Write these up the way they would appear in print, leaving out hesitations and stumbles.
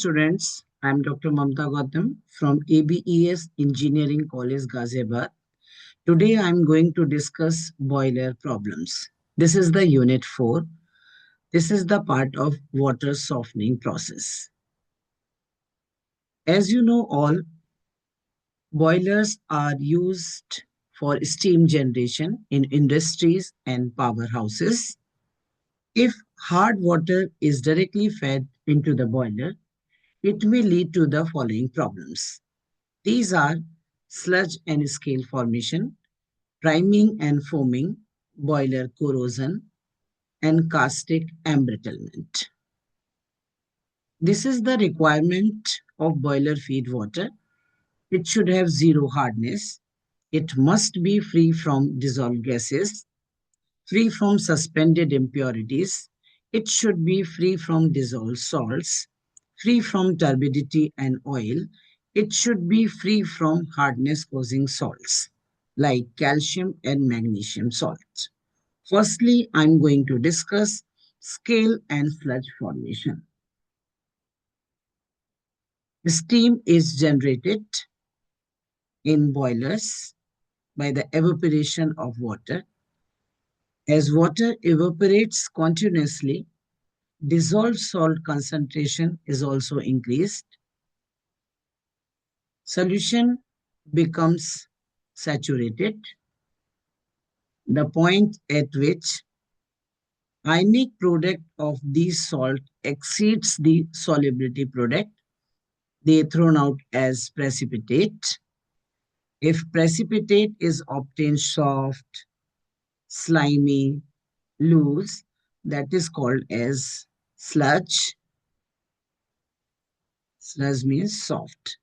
students, I am Dr. Mamta Gautam from ABES Engineering College, Ghaziabad. Today I am going to discuss boiler problems. This is the unit 4. This is the part of water softening process. As you know all, boilers are used for steam generation in industries and powerhouses. If hard water is directly fed into the boiler, it may lead to the following problems. These are sludge and scale formation, priming and foaming, boiler corrosion, and caustic embrittlement. This is the requirement of boiler feed water. It should have zero hardness. It must be free from dissolved gases, free from suspended impurities. It should be free from dissolved salts, free from turbidity and oil. It should be free from hardness causing salts like calcium and magnesium salts. Firstly, I'm going to discuss scale and sludge formation. Steam is generated in boilers by the evaporation of water. As water evaporates continuously, dissolved salt concentration is also increased. Solution becomes saturated, the point at which ionic product of these salt exceeds the solubility product. They are thrown out as precipitate. If precipitate is obtained soft, slimy, loose, that is called as sludge. Sludge means soft.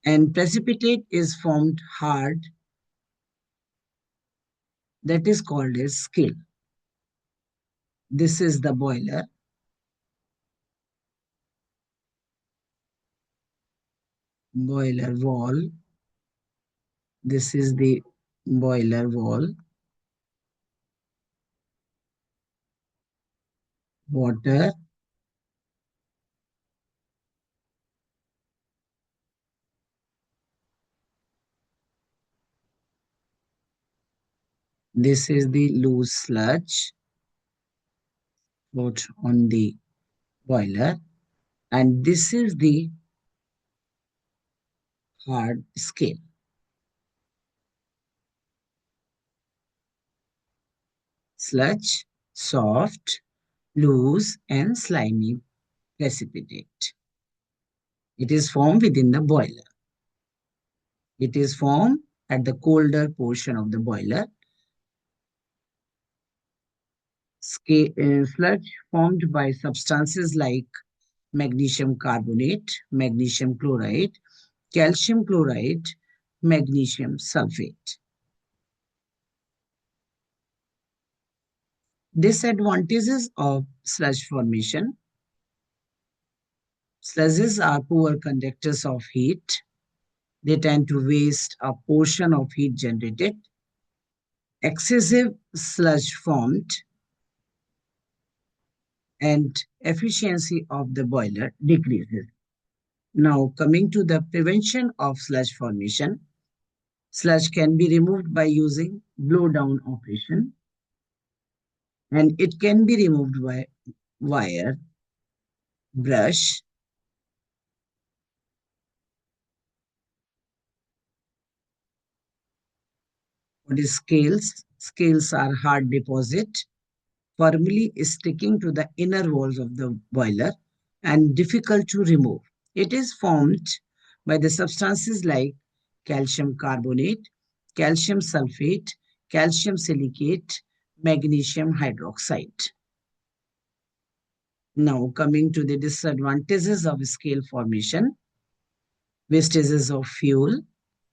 And precipitate is formed hard, that is called as scale. This is the boiler. Boiler wall. This is the boiler wall. Water. This is the loose sludge put on the boiler. And this is the hard scale. Sludge, soft, loose, and slimy precipitate. It is formed within the boiler. It is formed at the colder portion of the boiler. Sludge formed by substances like magnesium carbonate, magnesium chloride, calcium chloride, magnesium sulfate. Disadvantages of sludge formation. Sludges are poor conductors of heat. They tend to waste a portion of heat generated. Excessive sludge formed and efficiency of the boiler decreases. Now, coming to the prevention of sludge formation, sludge can be removed by using blow-down operation, and it can be removed by wire, brush, what is scales? Scales are hard deposit, firmly sticking to the inner walls of the boiler and difficult to remove. It is formed by the substances like calcium carbonate, calcium sulfate, calcium silicate, magnesium hydroxide. Now, coming to the disadvantages of scale formation, wastages of fuel,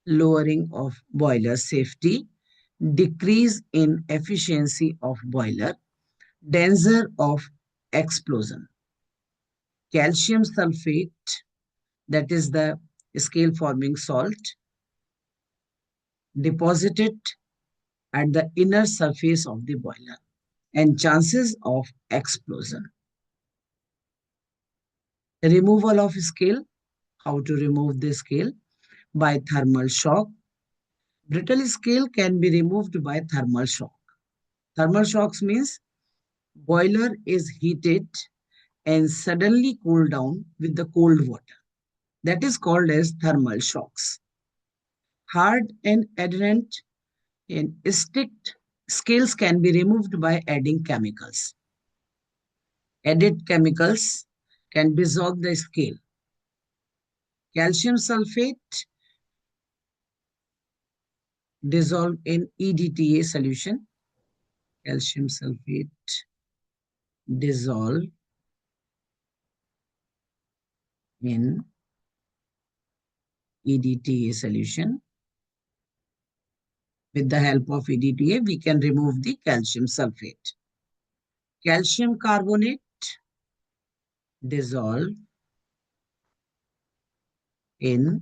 lowering of boiler safety, decrease in efficiency of boiler, danger of explosion. Calcium sulfate, that is the scale forming salt, deposited at the inner surface of the boiler, and chances of explosion. Removal of scale. How to remove the scale? By thermal shock. Brittle scale can be removed by thermal shock. Thermal shocks means boiler is heated and suddenly cooled down with the cold water. That is called as thermal shocks. Hard and adherent and strict scales can be removed by adding chemicals. Added chemicals can dissolve the scale. Calcium sulfate dissolve in EDTA solution. Calcium sulfate dissolve in EDTA solution. With the help of EDTA, we can remove the calcium sulfate. Calcium carbonate dissolve in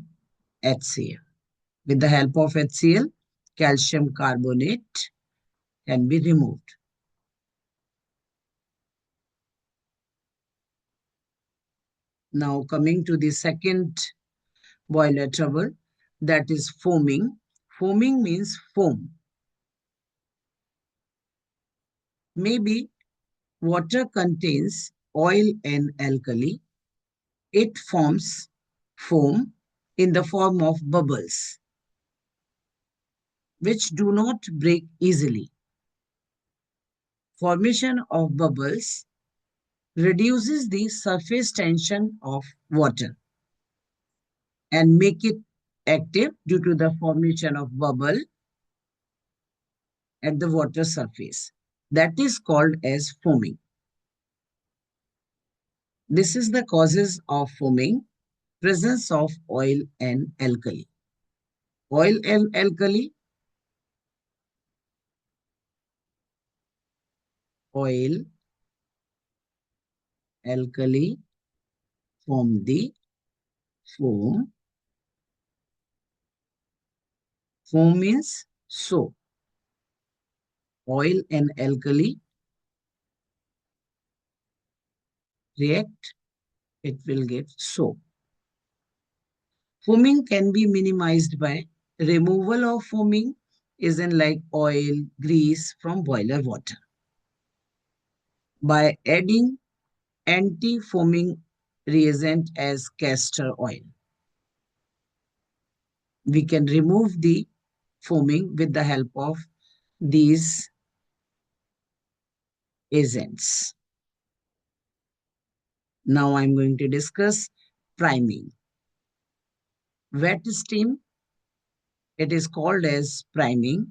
HCl. With the help of HCl, calcium carbonate can be removed. Now coming to the second boiler trouble, that is foaming. Foaming means foam. Maybe water contains oil and alkali. It forms foam in the form of bubbles, which do not break easily. Formation of bubbles reduces the surface tension of water and make it active due to the formation of bubble at the water surface. That is called as foaming. This is the causes of foaming: presence of oil and alkali. Oil and alkali, oil, alkali form the foam. Foam means soap. Oil and alkali react, it will give soap. Foaming can be minimized by removal of foaming, is in like oil, grease from boiler water. By adding anti-foaming reagent as castor oil, we can remove the foaming with the help of these agents. Now I'm going to discuss priming. Wet steam, it is called as priming.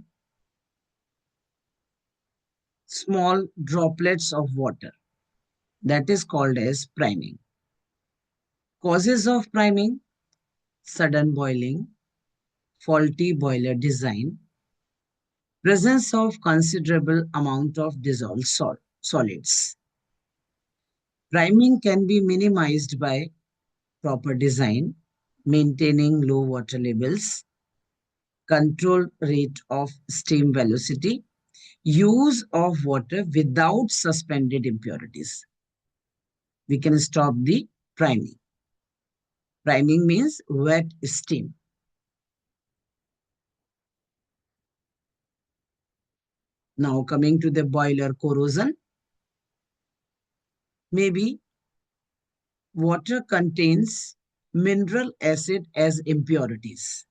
Small droplets of water, that is called as priming. Causes of priming: sudden boiling, faulty boiler design, presence of considerable amount of dissolved solids. Priming can be minimized by proper design, maintaining low water levels, controlled rate of steam velocity, use of water without suspended impurities. We can stop the priming. Priming means wet steam. Now coming to the boiler corrosion. Maybe water contains mineral acid as impurities.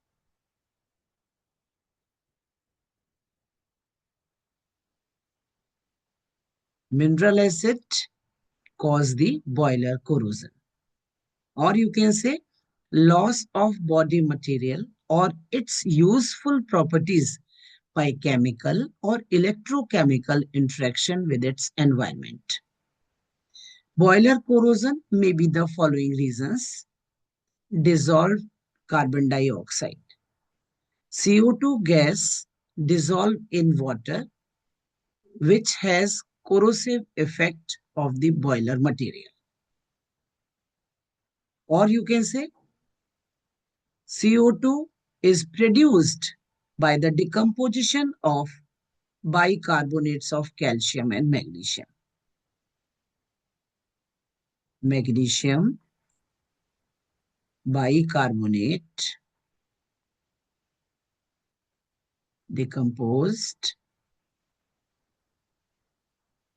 Mineral acid cause the boiler corrosion. Or you can say loss of body material or its useful properties by chemical or electrochemical interaction with its environment. Boiler corrosion may be the following reasons: dissolved carbon dioxide. CO2 gas dissolved in water, which has corrosive effect of the boiler material. Or you can say CO2 is produced by the decomposition of bicarbonates of calcium and magnesium. Magnesium bicarbonate decomposed,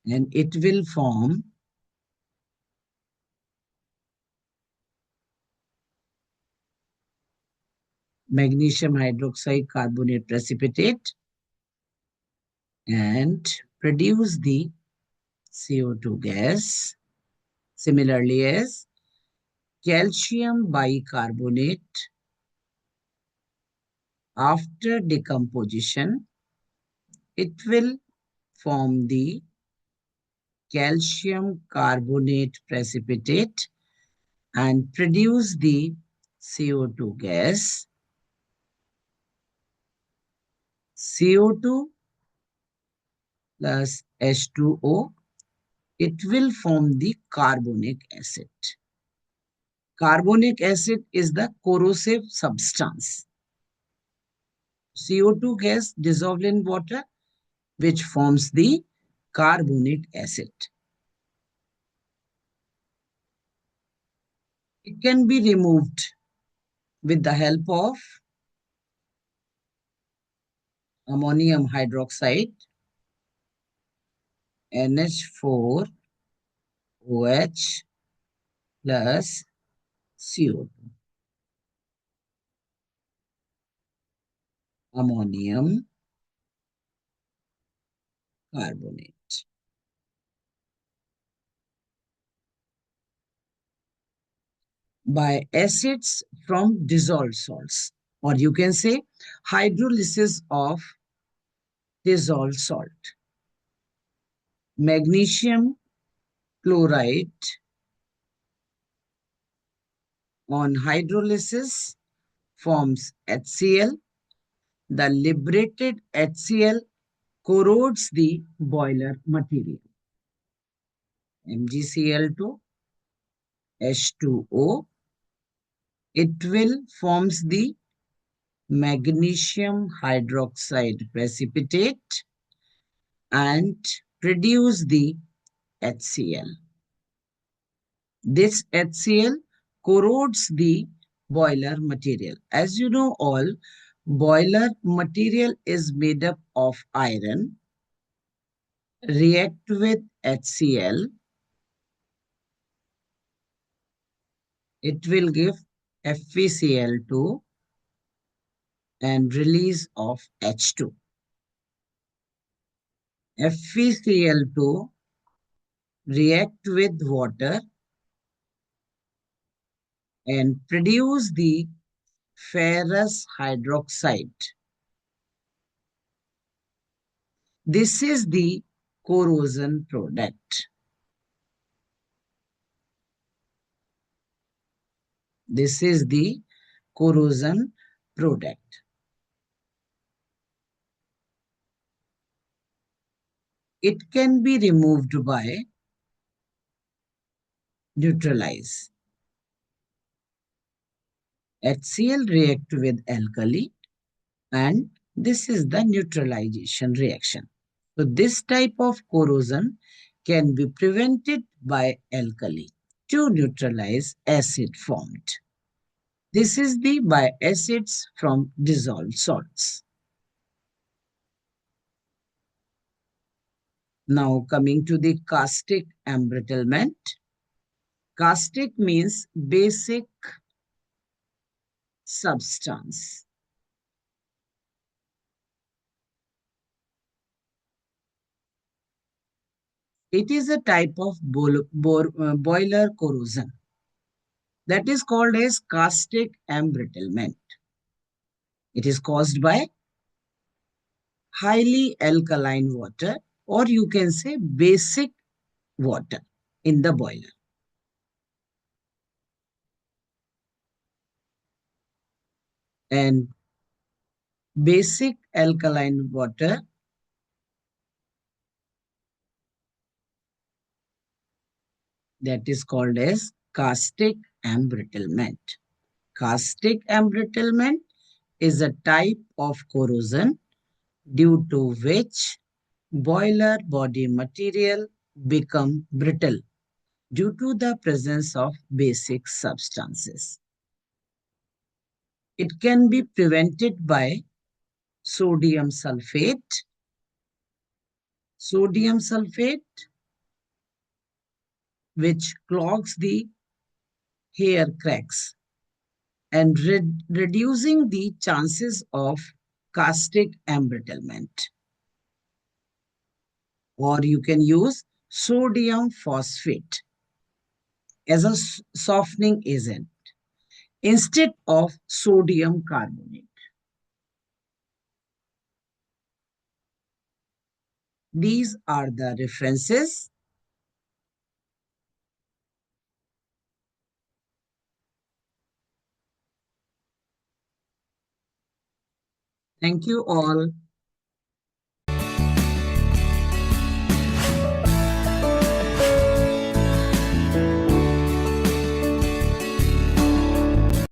and it will form magnesium hydroxide carbonate precipitate and produce the CO2 gas. Similarly, as calcium bicarbonate, after decomposition, it will form the calcium carbonate precipitate and produce the CO2 gas. CO2 plus H2O, it will form the carbonic acid. Carbonic acid is the corrosive substance. CO2 gas dissolved in water, which forms the carbonic acid. It can be removed with the help of ammonium hydroxide, NH4OH plus CO2. Ammonium carbonate. By acids from dissolved salts, or you can say hydrolysis of dissolved salt. Magnesium chloride on hydrolysis forms HCl. The liberated HCl corrodes the boiler material. MgCl2, H2O, it will forms the magnesium hydroxide precipitate and produce the HCl. This HCl corrodes the boiler material. As you know all, boiler material is made up of iron, react with HCl, it will give FeCl2 and release of H2. FeCl2 react with water and produce the ferrous hydroxide. This is the corrosion product. This is the corrosion product. It can be removed by neutralize. HCl react with alkali and this is the neutralization reaction. So this type of corrosion can be prevented by alkali to neutralize acid formed. This is the by acids from dissolved salts. Now coming to the caustic embrittlement. Caustic means basic substance. It is a type of boiler corrosion that is called as caustic embrittlement. It is caused by highly alkaline water, or you can say basic water in the boiler. And basic alkaline water that is called as caustic embrittlement. Caustic embrittlement is a type of corrosion due to which boiler body material become brittle due to the presence of basic substances. It can be prevented by sodium sulfate. Sodium sulfate, which clogs the hair cracks and reducing the chances of castic embrittlement. Or you can use sodium phosphate as a softening agent instead of sodium carbonate. These are the references. Thank you all.